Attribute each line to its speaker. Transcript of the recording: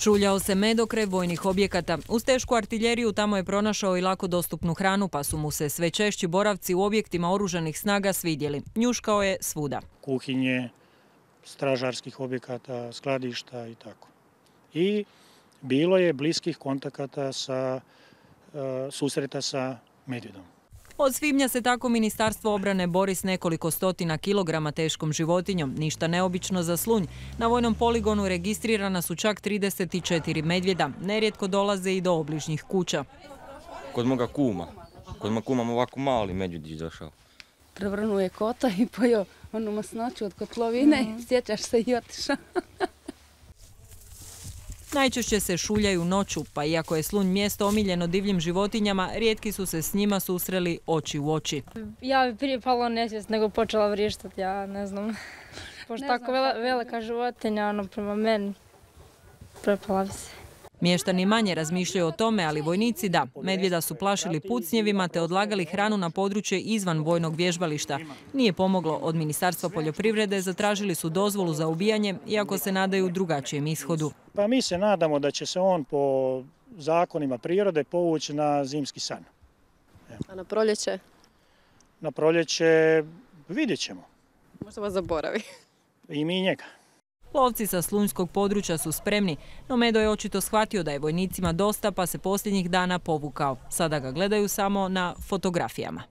Speaker 1: Šuljao se medo kraj vojnih objekata. Uz tešku artiljeriju tamo je pronašao i lako dostupnu hranu, pa su mu se sve češći boravci u objektima oružanih snaga svidjeli. Njuškao je svuda.
Speaker 2: Kuhinje, stražarskih objekata, skladišta i tako. I bilo je bliskih kontakata susreta sa medvjedom.
Speaker 1: Od svibnja se tako Ministarstvo obrane bori s nekoliko stotina kilograma teškom životinjom. Ništa neobično za Slunj. Na vojnom poligonu registrirana su čak 34 medvjeda. Nerijetko dolaze i do obližnjih kuća.
Speaker 3: Kod moga kuma ovako mali medvjedić došao.
Speaker 4: Prevrnuo je kota i pojeo onu masnoću od kotlovine. Sjećaš se i otišao.
Speaker 1: Najčešće se šuljaju noću, pa iako je Slunj mjesto omiljeno divljim životinjama, rijetki su se s njima susreli oči u oči.
Speaker 5: Ja bi prije pala nesvijest nego počela vrištati, ja ne znam. Pošto tako velika životinja, prema meni, prepala bi se.
Speaker 1: Mještani manje razmišljaju o tome, ali vojnici da. Medvjeda su plašili pucnjevima te odlagali hranu na područje izvan vojnog vježbališta. Nije pomoglo. Od Ministarstva poljoprivrede zatražili su dozvolu za ubijanje, iako se nadaju drugačijem ishodu.
Speaker 2: Pa mi se nadamo da će se on po zakonima prirode povući na zimski san.
Speaker 6: A na proljeće?
Speaker 2: Na proljeće vidjet ćemo.
Speaker 6: Možda vas zaboravi.
Speaker 2: I mi njega.
Speaker 1: Lovci sa slunjskog područja su spremni, no Medo je očito shvatio da je vojnicima dosta, pa se posljednjih dana povukao. Sada ga gledaju samo na fotografijama.